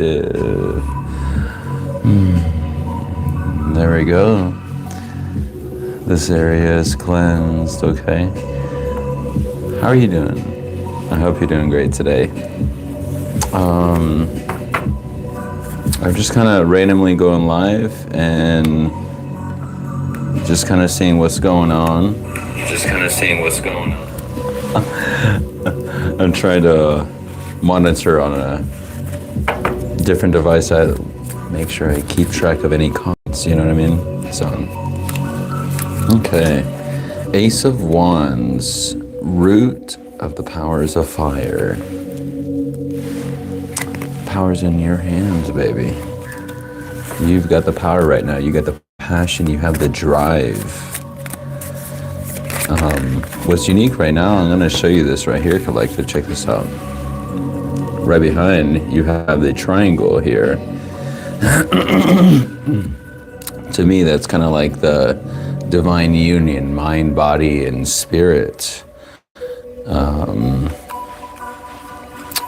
There we go. This area is cleansed, okay? How are you doing? I hope you're doing great today. I'm just kind of randomly going live and just kind of seeing what's going on. I'm trying to monitor on a different device. I make sure I keep track of any comments, you know what I mean? So, okay. Ace of Wands, root of the powers of fire. Power's in your hands, baby. You've got the power right now. You got the passion, you have the drive. What's unique right now, I'm gonna show you this right here, collective. Check this out. Right behind, you have the triangle here. To me, that's kind of like the divine union, mind, body, and spirit.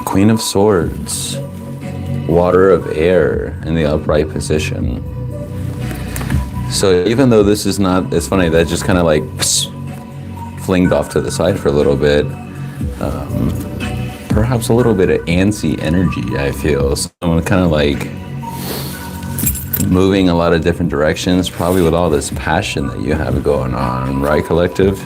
Queen of Swords, water of air in the upright position. So even though this is not, it's funny, that just kind of like flinged off to the side for a little bit. Perhaps a little bit of antsy energy, I feel. So I'm kind of like moving a lot of different directions, probably with all this passion that you have going on, right, collective?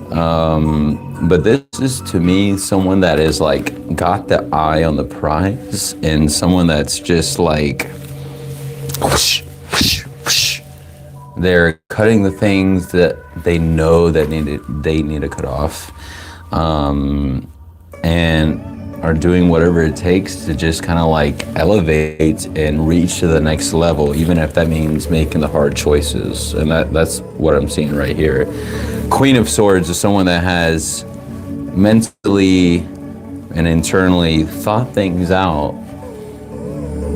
But this is, to me, someone that is like got the eye on the prize, and someone that's just like whoosh, whoosh, whoosh. They're cutting the things that they know that they need to cut off, and are doing whatever it takes to just kind of like elevate and reach to the next level, even if that means making the hard choices. And that's what I'm seeing right here. Queen of Swords is someone that has mentally and internally thought things out,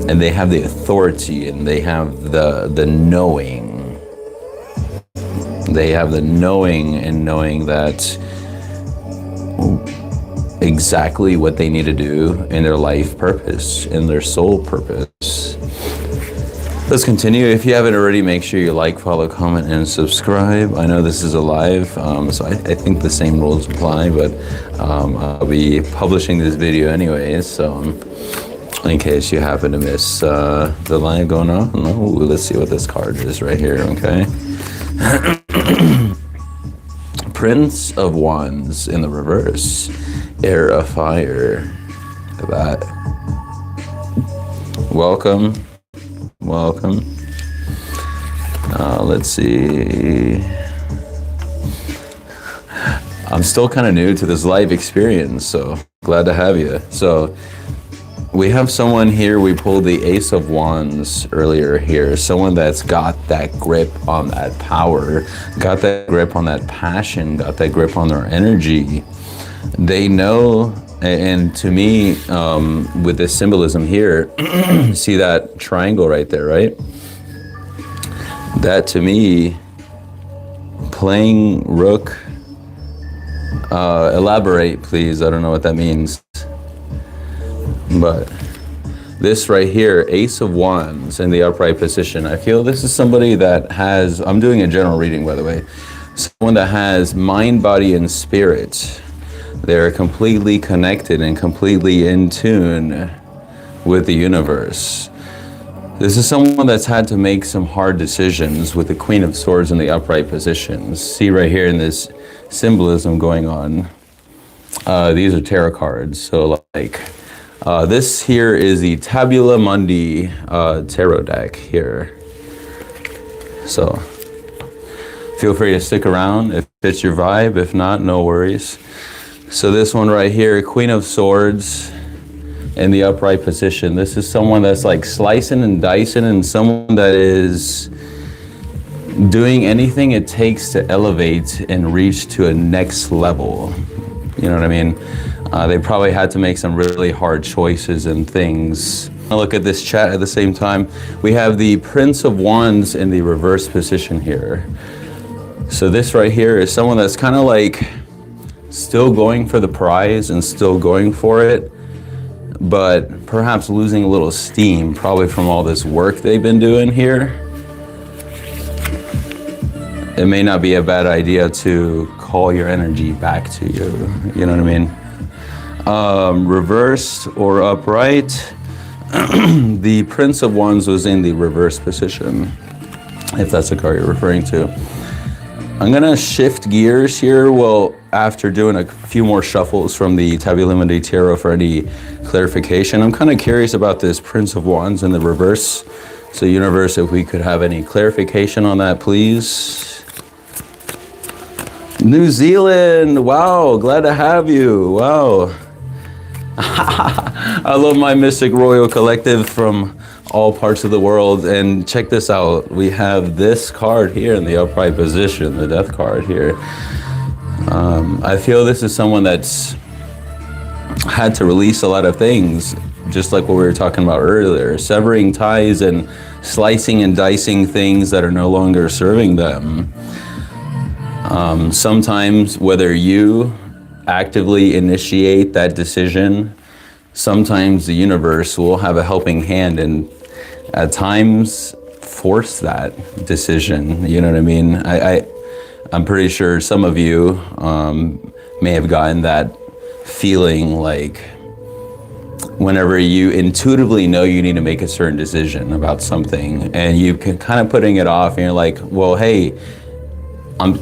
and they have the authority, and they have the knowing. They have the knowing, and knowing that exactly what they need to do in their life purpose, in their soul purpose. Let's continue. If you haven't already, make sure you like, follow, comment, and subscribe. I know this is a live, so I think the same rules apply, but I'll be publishing this video anyways, so in case you happen to miss the live going on. Ooh, let's see what this card is right here, okay? Prince of Wands in the reverse. Air of fire. Look at that. Welcome. Let's see. I'm still kind of new to this live experience, so glad to have you. So we have someone here, we pulled the Ace of Wands earlier here, someone that's got that grip on that power, got that grip on that passion, got that grip on their energy. They know, and to me, with this symbolism here, see that triangle right there, right? That to me, playing rook, elaborate please, I don't know what that means. But this right here, Ace of Wands in the upright position, I feel this is somebody that has, I'm doing a general reading by the way, someone that has mind, body, and spirit. They're completely connected and completely in tune with the universe. This is someone that's had to make some hard decisions with the Queen of Swords in the upright position. See right here in this symbolism going on. These are tarot cards. So like, this here is the Tabula Mundi tarot deck here. So feel free to stick around if it's your vibe. If not, no worries. So this one right here, Queen of Swords in the upright position. This is someone that's like slicing and dicing, and someone that is doing anything it takes to elevate and reach to a next level. You know what I mean? They probably had to make some really hard choices and things. I'll look at this chat at the same time. We have the Prince of Wands in the reverse position here. So this right here is someone that's kind of like still going for the prize and still going for it, but perhaps losing a little steam, probably from all this work they've been doing here. It may not be a bad idea to call your energy back to you. You know what I mean? Reversed or upright. The Prince of Wands was in the reverse position, if that's the card you're referring to. I'm gonna shift gears here. Well, after doing a few more shuffles from the Tabula Mundi Tarot for any clarification, I'm kind of curious about this Prince of Wands in the reverse. So universe, if we could have any clarification on that, please. New Zealand, wow, glad to have you, wow. I love my Mystic Royal Collective from all parts of the world, and check this out. We have this card here in the upright position, the Death card here. I feel this is someone that's had to release a lot of things, just like what we were talking about earlier, severing ties and slicing and dicing things that are no longer serving them. Sometimes, whether you actively initiate that decision, sometimes the universe will have a helping hand and at times force that decision. You know what I mean? I'm pretty sure some of you may have gotten that feeling like whenever you intuitively know you need to make a certain decision about something and you can kind of putting it off and you're like, well, hey,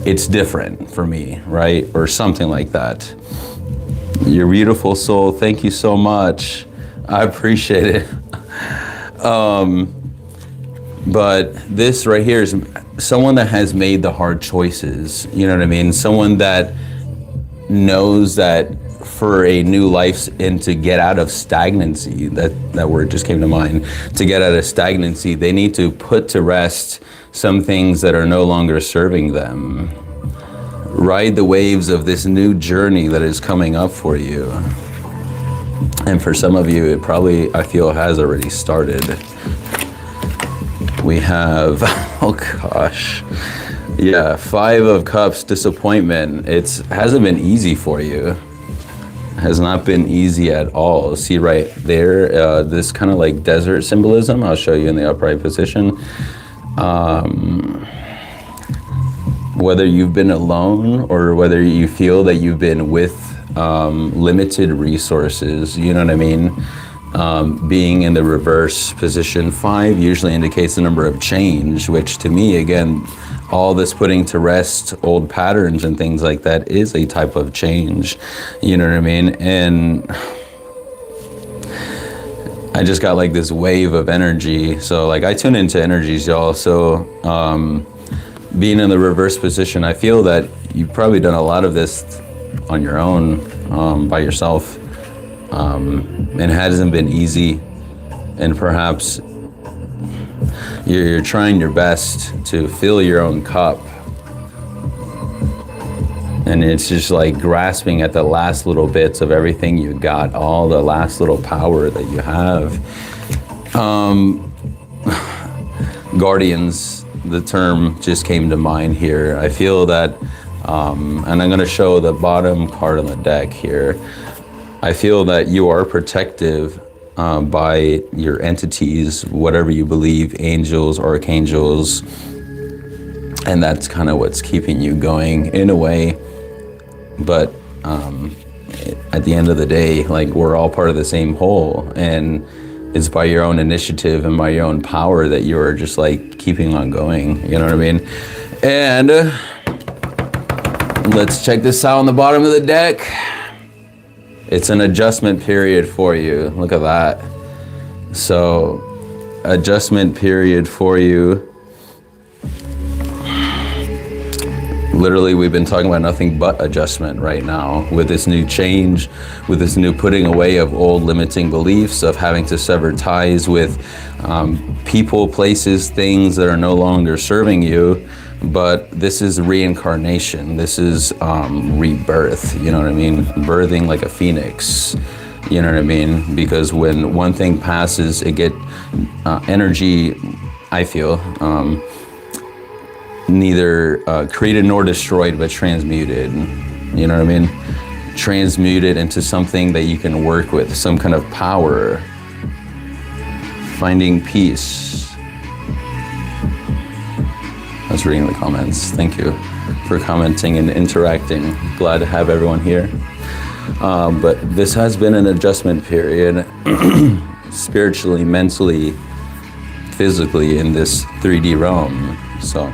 it's different for me, right? Or something like that. You're beautiful soul. Thank you so much. I appreciate it. But this right here is someone that has made the hard choices. You know what I mean? Someone that knows that for a new life and to get out of stagnancy, that word just came to mind, to get out of stagnancy, they need to put to rest some things that are no longer serving them. Ride the waves of this new journey that is coming up for you. And for some of you, it probably, I feel, has already started. We have, oh gosh, yeah, 5 of Cups, disappointment. It hasn't been easy for you. Has not been easy at all. See right there, this kind of like desert symbolism. I'll show you in the upright position. Whether you've been alone or whether you feel that you've been with limited resources, you know what I mean? Being in the reverse position, 5 usually indicates the number of change, which to me, again, all this putting to rest old patterns and things like that is a type of change, you know what I mean? And I just got like this wave of energy. So like I tune into energies, y'all. So being in the reverse position, I feel that you've probably done a lot of this on your own, by yourself. And it hasn't been easy. And perhaps you're trying your best to fill your own cup. And it's just like grasping at the last little bits of everything you got, all the last little power that you have. Guardians, the term just came to mind here. I feel that, and I'm going to show the bottom card on the deck here. I feel that you are protective by your entities, whatever you believe, angels, archangels, and that's kind of what's keeping you going in a way. But at the end of the day, like we're all part of the same whole, and it's by your own initiative and by your own power that you're just like keeping on going, you know what I mean? And let's check this out on the bottom of the deck. It's an adjustment period for you. Look at that. So, adjustment period for you. Literally, we've been talking about nothing but adjustment right now with this new change, with this new putting away of old limiting beliefs, of having to sever ties with people, places, things that are no longer serving you. But this is reincarnation. This is rebirth, you know what I mean? Birthing like a phoenix, you know what I mean? Because when one thing passes, it get energy, I feel, neither created nor destroyed, but transmuted, you know what I mean? transmute it into something that you can work with, some kind of power, finding peace. I was reading the comments. Thank you for commenting and interacting. Glad to have everyone here. But this has been an adjustment period, spiritually, mentally, physically, in this 3D realm. So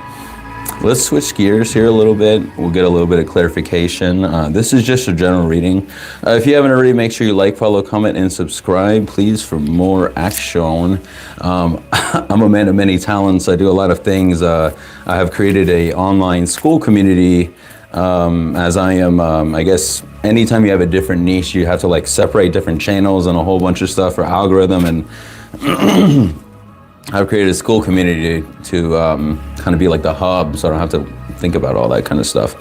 let's switch gears here a little bit. We'll get a little bit of clarification. This is just a general reading. If you haven't already, make sure you like, follow, comment, and subscribe, please, for more action. I'm a man of many talents. I do a lot of things. I have created a online school community, as I am, I guess, anytime you have a different niche, you have to like separate different channels and a whole bunch of stuff for algorithm. And I've created a school community to kind of be like the hub, so I don't have to think about all that kind of stuff.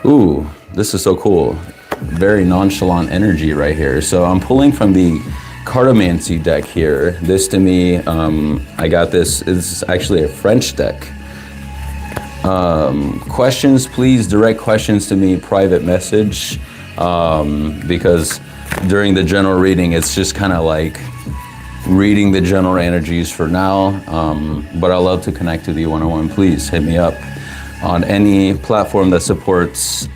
Ooh, this is so cool. Very nonchalant energy right here. So I'm pulling from the Cartomancy deck here. This to me, I got this, it's actually a French deck. Questions, please direct questions to me, private message, because during the general reading, it's just kind of like reading the general energies for now, but I love to connect with you one-on-one. Please hit me up on any platform that supports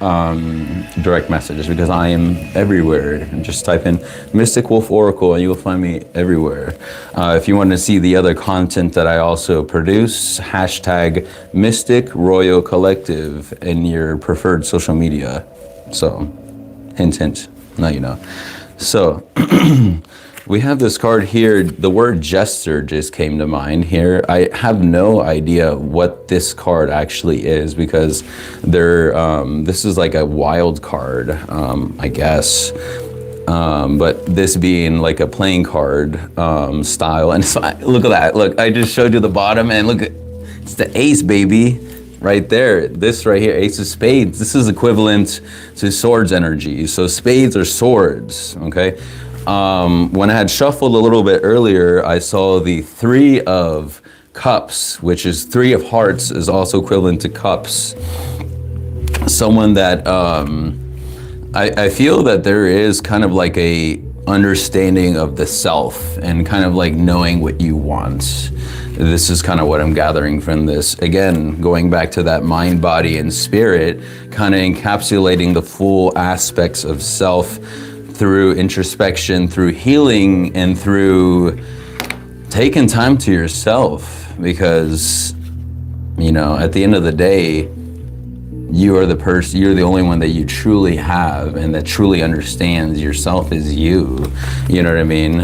direct messages, because I am everywhere. And just type in Mystic Wolf Oracle and you will find me everywhere. If you want to see the other content that I also produce, hashtag Mystic Royal Collective in your preferred social media. So, hint, hint, now you know. So, we have this card here. The word jester just came to mind here. I have no idea what this card actually is, because this is like a wild card, I guess. But this being like a playing card style. And so look at that. Look, I just showed you the bottom, and look, it's the ace, baby. Right there, this right here, ace of spades. This is equivalent to swords energy. So spades are swords, okay? When I had shuffled a little bit earlier, I saw the 3 of cups, which is 3 of hearts is also equivalent to cups. Someone that, I feel that there is kind of like a understanding of the self and kind of like knowing what you want. This is kind of what I'm gathering from this. Again, going back to that mind, body, and spirit, kind of encapsulating the full aspects of self through introspection, through healing, and through taking time to yourself. Because, you know, at the end of the day, you are the person, you're the only one that you truly have and that truly understands yourself is you. You know what I mean?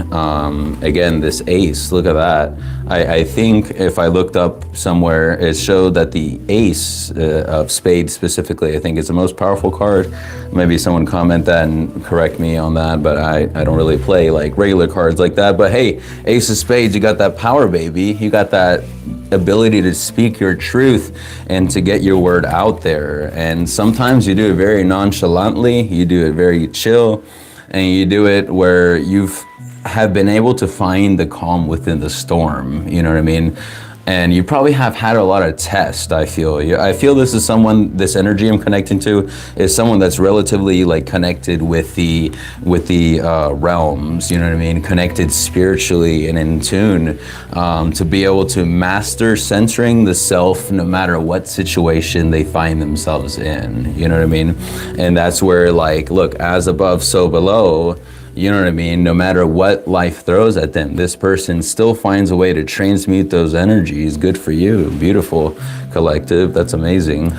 Again, this ace, look at that. I think if I looked up somewhere, it showed that the ace of spades specifically, I think is the most powerful card. Maybe someone comment that and correct me on that, but I don't really play like regular cards like that. But hey, ace of spades, you got that power, baby. You got that ability to speak your truth and to get your word out there. And sometimes you do it very nonchalantly, you do it very chill, and you do it where you've have been able to find the calm within the storm, you know what I mean? And you probably have had a lot of tests, I feel. I feel this is someone, this energy I'm connecting to is someone that's relatively like connected with the realms, you know what I mean? Connected spiritually and in tune, to be able to master centering the self no matter what situation they find themselves in, you know what I mean? And that's where like, look, as above, so below. You know what I mean? No matter what life throws at them, this person still finds a way to transmute those energies. Good for you. Beautiful collective. That's amazing.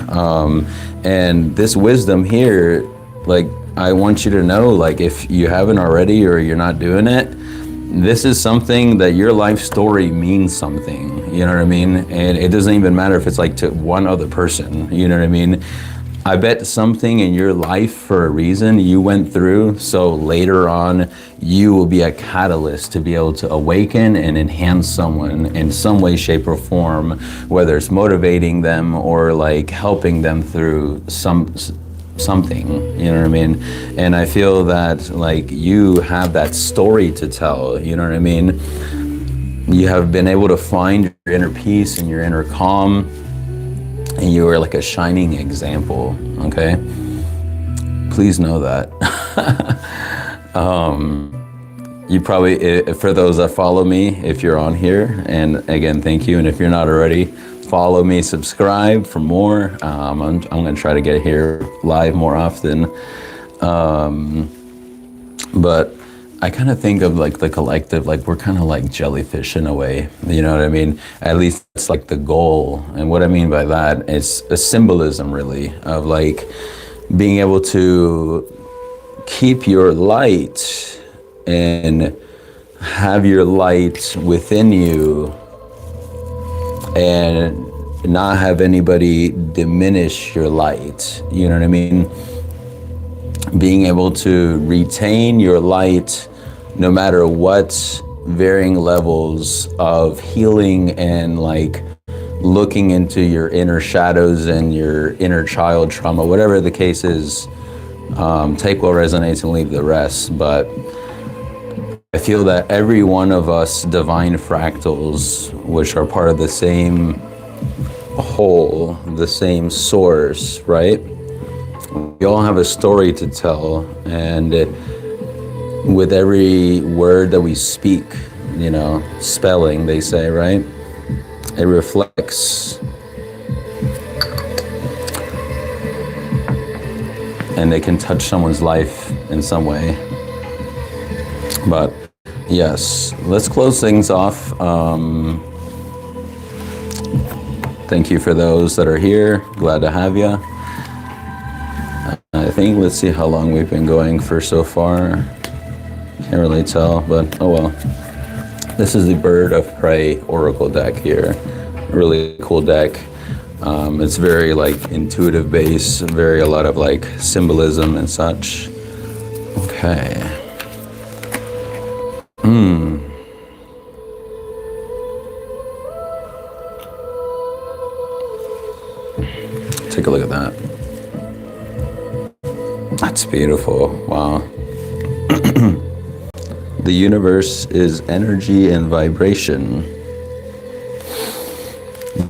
And this wisdom here, like, I want you to know, like, if you haven't already or you're not doing it, this is something that your life story means something. You know what I mean? And it doesn't even matter if it's like to one other person. You know what I mean? I bet something in your life for a reason you went through, so later on you will be a catalyst to be able to awaken and enhance someone in some way, shape, or form, whether it's motivating them or like helping them through something, you know what I mean? And I feel that like you have that story to tell, you know what I mean? You have been able to find your inner peace and your inner calm, and you are like a shining example, okay? please know that. You probably, for those that follow me, if you're on here, and again, thank you. And if you're not already, follow me, subscribe for more. I'm going to try to get here live more often. But I kind of think of like the collective, like we're kind of like jellyfish in a way, you know what I mean? At least it's like the goal. And what I mean by that is a symbolism really of like being able to keep your light and have your light within you and not have anybody diminish your light, you know what I mean? Being able to retain your light no matter what varying levels of healing and like looking into your inner shadows and your inner child trauma, whatever the case is. Take what resonates and leave the rest. But I feel that every one of us divine fractals, which are part of the same whole, the same source, right? We all have a story to tell, and with every word that we speak, you know, spelling, they say, right? It reflects. And they can touch someone's life in some way. But yes, let's close things off. Thank you for those that are here. Glad to have you. I think, let's see how long we've been going for so far. Can't really tell, but oh well. This is the Bird of Prey Oracle deck here. Really cool deck. It's very like intuitive based, very a lot of like symbolism and such. Okay. Take a look at that. That's beautiful. Wow. The universe is energy and vibration.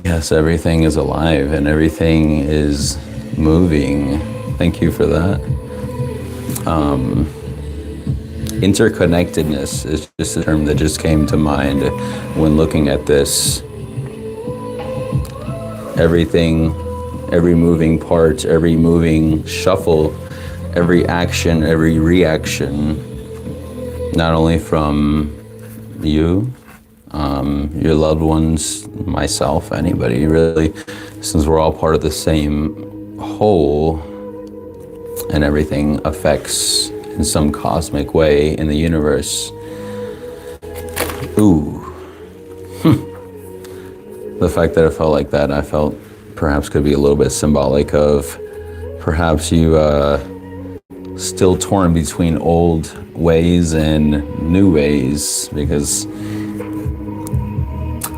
Yes, everything is alive and everything is moving. Thank you for that. Interconnectedness is just a term that just came to mind when looking at this. Everything, every moving part, every moving shuffle, every action, every reaction, not only from you, your loved ones, myself, anybody really, since we're all part of the same whole and everything affects in some cosmic way in the universe. Ooh. The fact that I felt like that, I felt perhaps could be a little bit symbolic of perhaps you still torn between old ways and new ways, because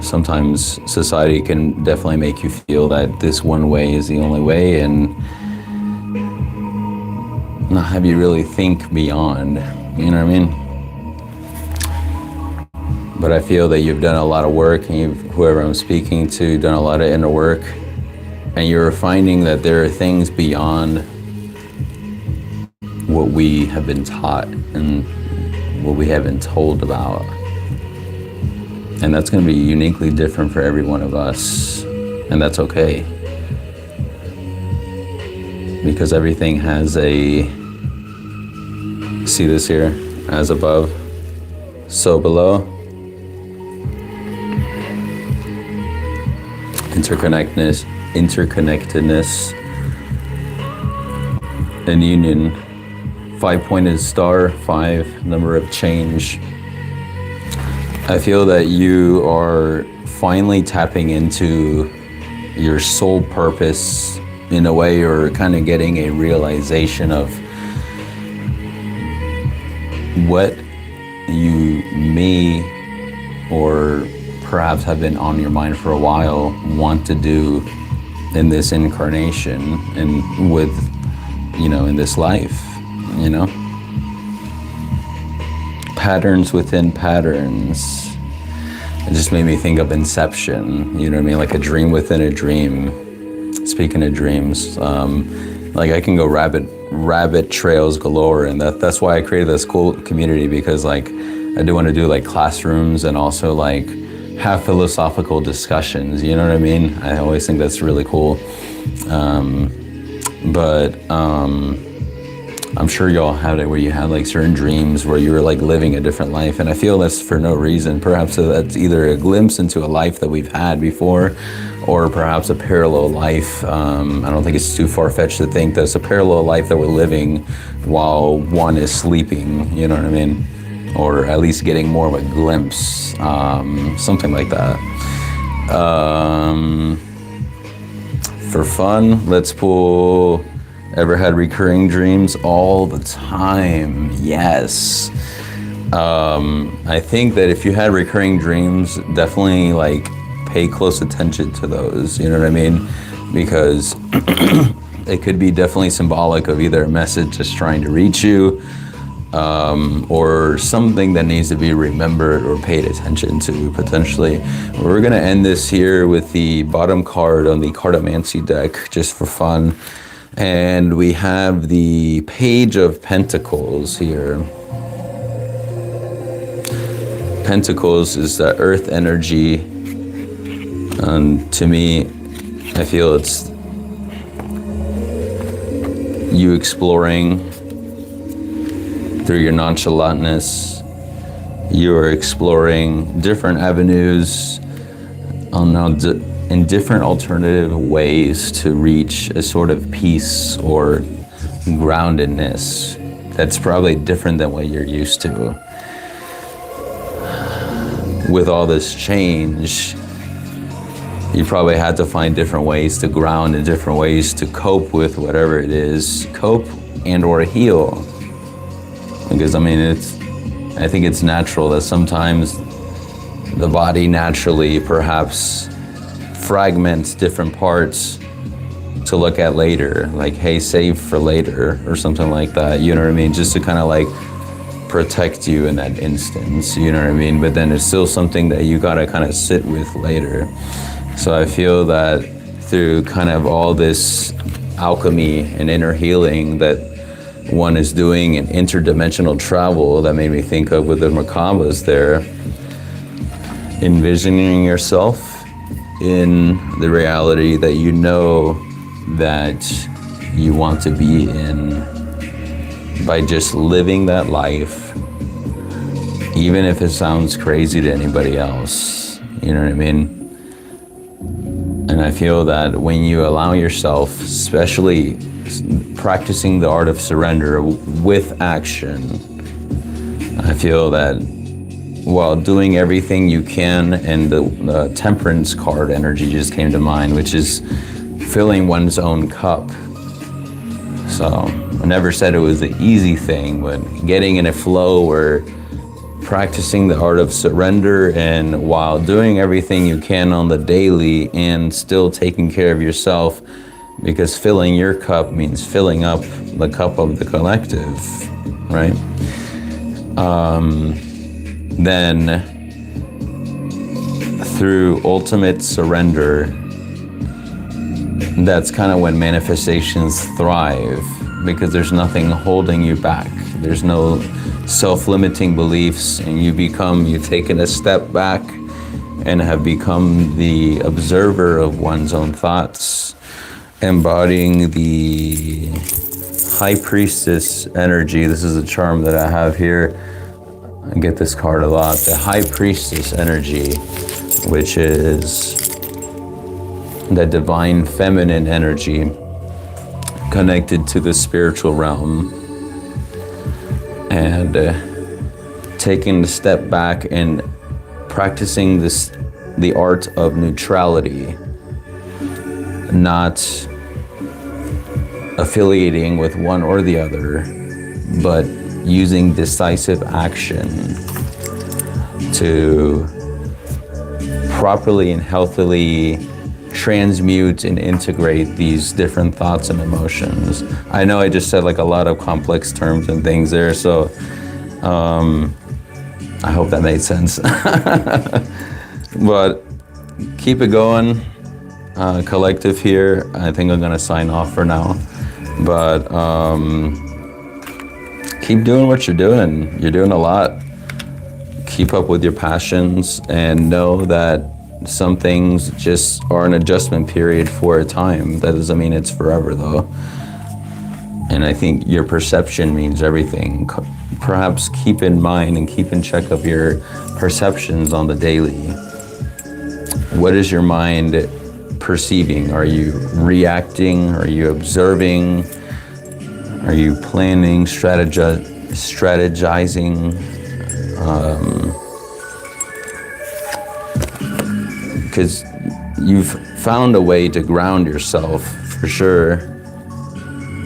sometimes society can definitely make you feel that this one way is the only way and not have you really think beyond, you know what I mean? But I feel that you've done a lot of work, and you've, whoever I'm speaking to, done a lot of inner work, and you're finding that there are things beyond what we have been taught and what we have been told about. And that's going to be uniquely different for every one of us, and that's okay. Because everything has a, see this here, as above, so below. Interconnectedness, and union. 5-pointed star, 5, number of change. I feel that you are finally tapping into your soul purpose in a way, or kind of getting a realization of what you may, or perhaps have been on your mind for a while, want to do in this incarnation and with, you know, in this life, you know? Patterns within patterns. It just made me think of Inception, you know what I mean? Like a dream within a dream. Speaking of dreams, Like I can go rabbit trails galore, and that's why I created this cool community, because like I do want to do like classrooms and also like have philosophical discussions, you know what I mean? I always think that's really cool. But I'm sure y'all had it where you had like certain dreams where you were like living a different life, and I feel that's for no reason. Perhaps that's either a glimpse into a life that we've had before, or perhaps a parallel life. I don't think it's too far-fetched to think that's a parallel life that we're living while one is sleeping, you know what I mean? Or at least getting more of a glimpse, something like that. For fun, let's pull, ever had recurring dreams? All the time, yes. I think that if you had recurring dreams, definitely like pay close attention to those, you know what I mean? Because it could be definitely symbolic of either a message just trying to reach you, or something that needs to be remembered or paid attention to, potentially. We're gonna end this here with the bottom card on the Cartomancy deck, just for fun. And we have the Page of Pentacles here. Pentacles is the earth energy. And to me, I feel it's you exploring through your nonchalantness. You are exploring different avenues in different alternative ways to reach a sort of peace or groundedness that's probably different than what you're used to. With all this change, you probably had to find different ways to ground and different ways to cope with whatever it is, cope and or heal. Because I mean, I think it's natural that sometimes the body naturally perhaps fragments different parts to look at later, like, hey, save for later or something like that, you know what I mean? Just to kind of like protect you in that instance, you know what I mean? But then it's still something that you gotta kind of sit with later. So I feel that through kind of all this alchemy and inner healing that one is doing in interdimensional travel, that made me think of with the Merkabas there, envisioning yourself in the reality that you know that you want to be in, by just living that life, even if it sounds crazy to anybody else, you know what I mean? And I feel that when you allow yourself, especially practicing the art of surrender with action, I feel that while doing everything you can, and the temperance card energy just came to mind, which is filling one's own cup. So I never said it was an easy thing, but getting in a flow where practicing the art of surrender, and while doing everything you can on the daily and still taking care of yourself, because filling your cup means filling up the cup of the collective, right? Then through ultimate surrender, that's kind of when manifestations thrive, because there's nothing holding you back. There's no self-limiting beliefs, and you've taken a step back and have become the observer of one's own thoughts, embodying the High Priestess energy. This is a charm that I have here. I get this card a lot. The High Priestess energy, which is the divine feminine energy connected to the spiritual realm, and taking a step back and practicing the art of neutrality, not affiliating with one or the other, but using decisive action to properly and healthily transmute and integrate these different thoughts and emotions. I know I just said like a lot of complex terms and things there, so I hope that made sense. But keep it going, collective here. I think I'm gonna sign off for now. But keep doing what you're doing. You're doing a lot. Keep up with your passions and know that some things just are an adjustment period for a time. That doesn't mean it's forever though. And I think your perception means everything. Perhaps keep in mind and keep in check of your perceptions on the daily. What is your mind perceiving? Are you reacting? Are you observing? Are you planning, strategizing? Because you've found a way to ground yourself for sure,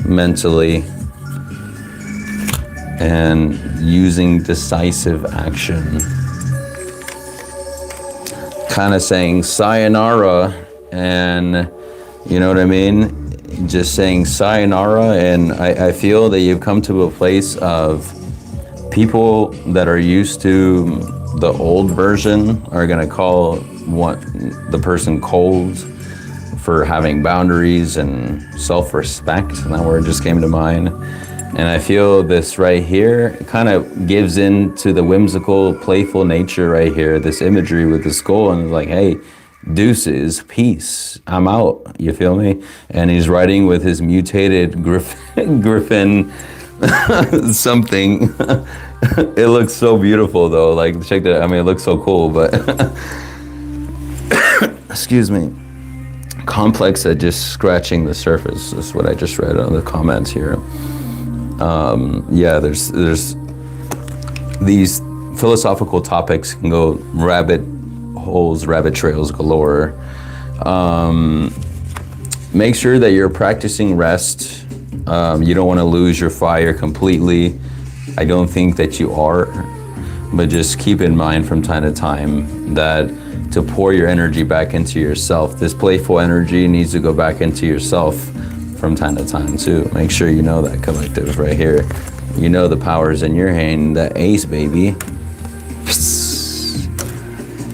mentally, and using decisive action. Kind of saying sayonara, and you know what I mean? Just saying sayonara, and I feel that you've come to a place of people that are used to the old version are gonna call the person cold for having boundaries and self-respect, and that word just came to mind. And I feel this right here kind of gives in to the whimsical, playful nature right here, this imagery with the skull, and like, hey, deuces, peace, I'm out, you feel me? And he's riding with his mutated griffin something. It looks so beautiful though, like check that, I mean, it looks so cool, but excuse me, complex at just scratching the surface is what I just read on the comments here. Yeah, there's these philosophical topics can go rabbit holes, rabbit trails galore. Make sure that you're practicing rest. You don't want to lose your fire completely. I don't think that you are, but just keep in mind from time to time that to pour your energy back into yourself, this playful energy needs to go back into yourself from time to time too. Make sure you know that collective right here. You know the power's in your hand, that ace, baby.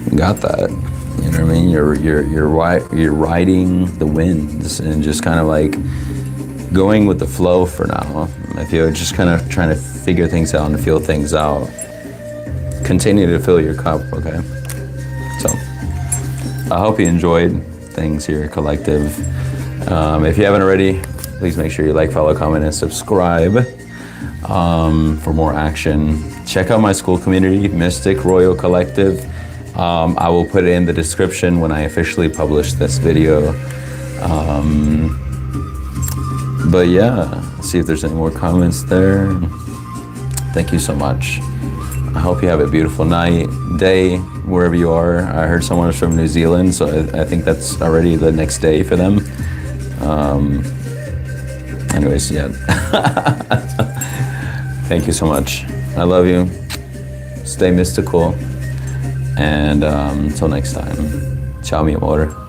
You got that. You know what I mean? You're riding the winds and just kind of like going with the flow for now. I feel just kind of trying to figure things out and feel things out. Continue to fill your cup, okay? So I hope you enjoyed things here, collective. If you haven't already, please make sure you like, follow, comment, and subscribe for more action. Check out my school community, Mystic Royal Collective. I will put it in the description when I officially publish this video. But yeah, let's see if there's any more comments there. Thank you so much. I hope you have a beautiful night, day, wherever you are. I heard someone was from New Zealand, so I think that's already the next day for them. Anyways, yeah. Thank you so much. I love you. Stay mystical. And until next time, ciao mi amore.